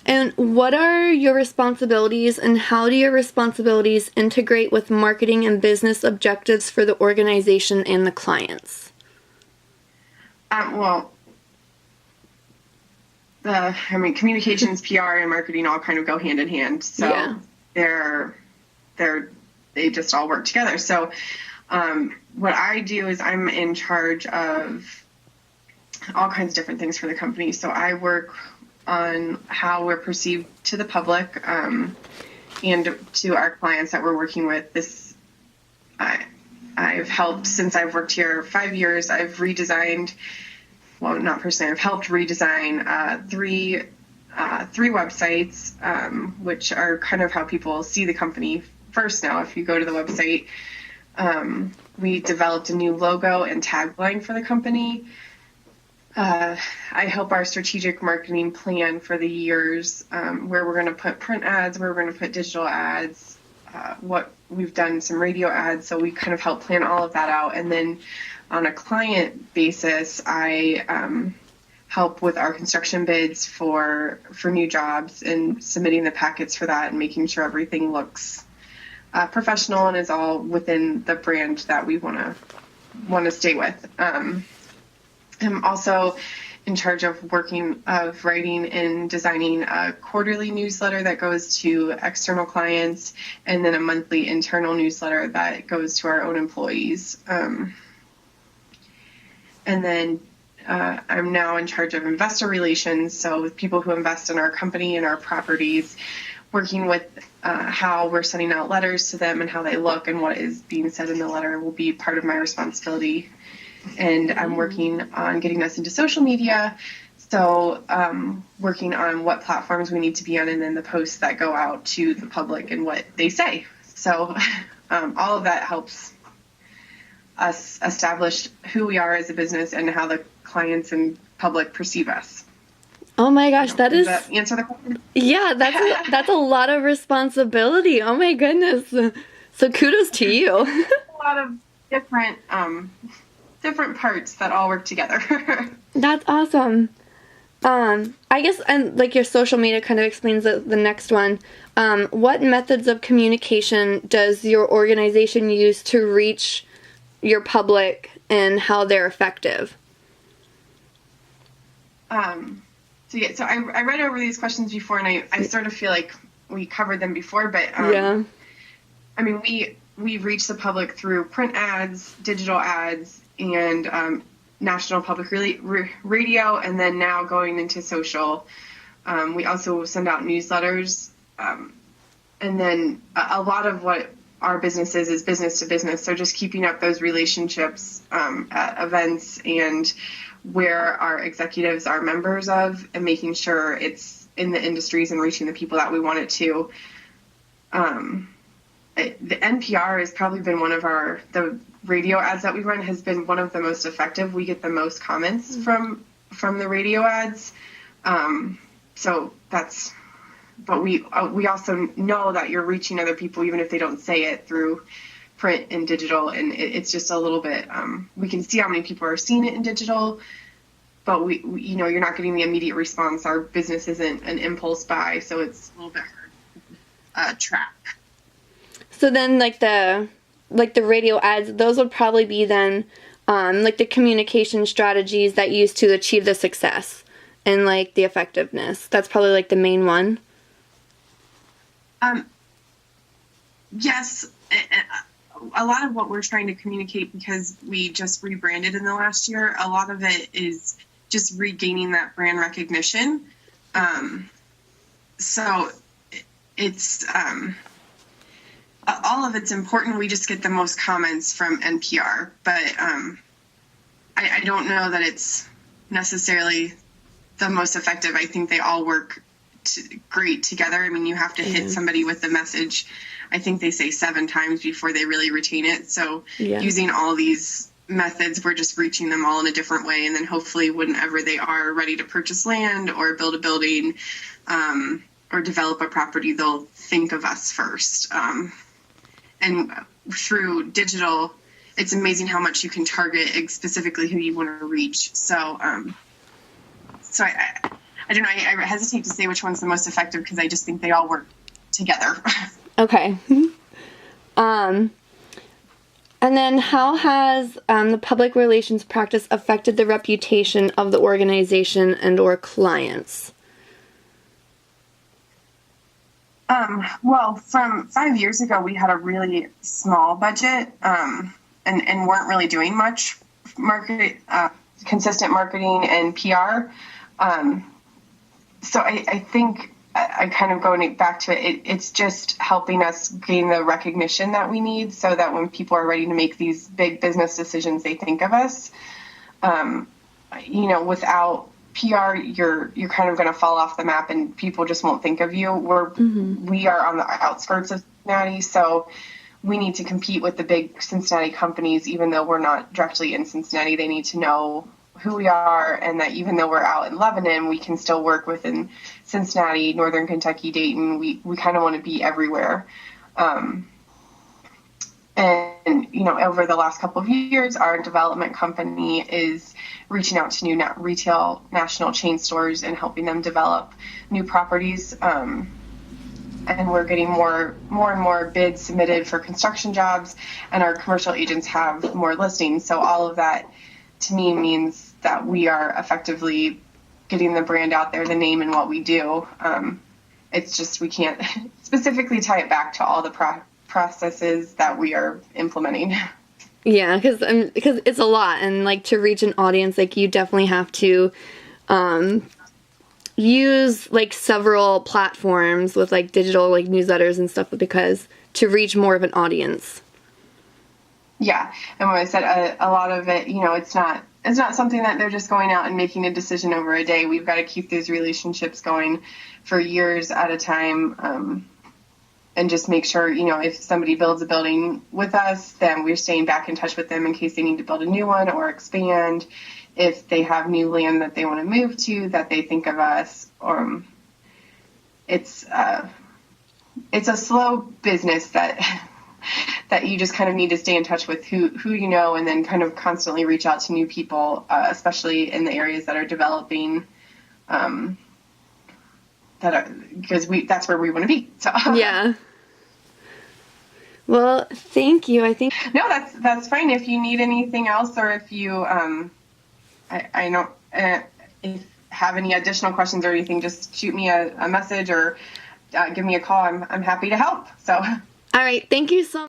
And what are your responsibilities, and how do your responsibilities integrate with marketing and business objectives for the organization and the clients? Well, communications, PR, and marketing all kind of go hand in hand. So yeah. They just all work together. So what I do is I'm in charge of all kinds of different things for the company. So I work on how we're perceived to the public and to our clients that we're working with. I've helped, since I've worked here 5 years, I've redesigned, well, not personally, I've helped redesign three websites, which are kind of how people see the company first now. If you go to the website, we developed a new logo and tagline for the company. I help our strategic marketing plan for the years, where we're going to put print ads, where we're going to put digital ads, what we've done some radio ads. So we kind of help plan all of that out. And then on a client basis, I help with our construction bids for new jobs and submitting the packets for that and making sure everything looks professional and is all within the brand that we want to stay with. I'm also in charge of writing and designing a quarterly newsletter that goes to external clients, and then a monthly internal newsletter that goes to our own employees. And then I'm now in charge of investor relations, so with people who invest in our company and our properties, working with how we're sending out letters to them and how they look and what is being said in the letter will be part of my responsibility. And I'm working on getting us into social media, so working on what platforms we need to be on, and then the posts that go out to the public and what they say. So all of that helps us establish who we are as a business and how the clients and public perceive us. Oh my gosh, that is... Does that answer the question? Yeah, that's a lot of responsibility. Oh my goodness. So kudos to you. A lot of different parts that all work together. That's awesome. I guess, and like your social media kind of explains the next one. What methods of communication does your organization use to reach your public, and how they're effective? So I read over these questions before, and I sort of feel like we covered them before, but yeah. I mean, we reach the public through print ads, digital ads, and national public radio, and then now going into social. We also send out newsletters, and then a lot of what our business is business to business. So just keeping up those relationships at events and where our executives are members of, and making sure it's in the industries and reaching the people that we want it to. The NPR has probably been one of the radio ads that we run has been one of the most effective. We get the most comments from the radio ads. So that's, but we also know that you're reaching other people, even if they don't say it, through print and digital. And it's just a little bit, we can see how many people are seeing it in digital, but we you're not getting the immediate response. Our business isn't an impulse buy, so it's a little bit hard to track. So then like the radio ads, those would probably be then like the communication strategies that you use to achieve the success and like the effectiveness. That's probably like the main one. Yes. A lot of what we're trying to communicate, because we just rebranded in the last year, a lot of it is just regaining that brand recognition. So it's all of it's important. We just get the most comments from NPR, but I don't know that it's necessarily the most effective. I think they all work great together. I mean, you have to hit somebody with the message, I think they say 7 times before they really retain it. So using all these methods, we're just reaching them all in a different way. And then hopefully whenever they are ready to purchase land or build a building or develop a property, they'll think of us first. And through digital, it's amazing how much you can target specifically who you want to reach. So I I don't know. I hesitate to say which one's the most effective because I just think they all work together. Okay. And then how has the public relations practice affected the reputation of the organization and or clients? Well, from 5 years ago, we had a really small budget and weren't really doing much consistent marketing and PR. So I think I kind of going back to it, it's just helping us gain the recognition that we need so that when people are ready to make these big business decisions, they think of us. Without PR, you're kind of going to fall off the map and people just won't think of you. We are on the outskirts of Cincinnati, so we need to compete with the big Cincinnati companies, even though we're not directly in Cincinnati. They need to know who we are, and that even though we're out in Lebanon, we can still work within Cincinnati, Northern Kentucky, Dayton. We kind of want to be everywhere. Over the last couple of years, our development company is reaching out to new retail national chain stores and helping them develop new properties. And we're getting more and more bids submitted for construction jobs, and our commercial agents have more listings. So all of that, to me, means that we are effectively getting the brand out there, the name and what we do. It's just we can't specifically tie it back to all the processes that we are implementing. Yeah, because it's a lot, and like to reach an audience, like you definitely have to use like several platforms with like digital like newsletters and stuff because to reach more of an audience. Yeah, and when I said a lot of it, it's not something that they're just going out and making a decision over a day. We've got to keep these relationships going for years at a time, and just make sure, if somebody builds a building with us, then we're staying back in touch with them in case they need to build a new one or expand. If they have new land that they want to move to, that they think of us. It's a slow business that you just kind of need to stay in touch with who you know, and then kind of constantly reach out to new people, especially in the areas that are developing, because that's where we want to be. So yeah. Well, thank you. I think no, that's fine. If you need anything else, or if you I don't if you have any additional questions or anything, just shoot me a message or give me a call. I'm happy to help. So all right, thank you so much.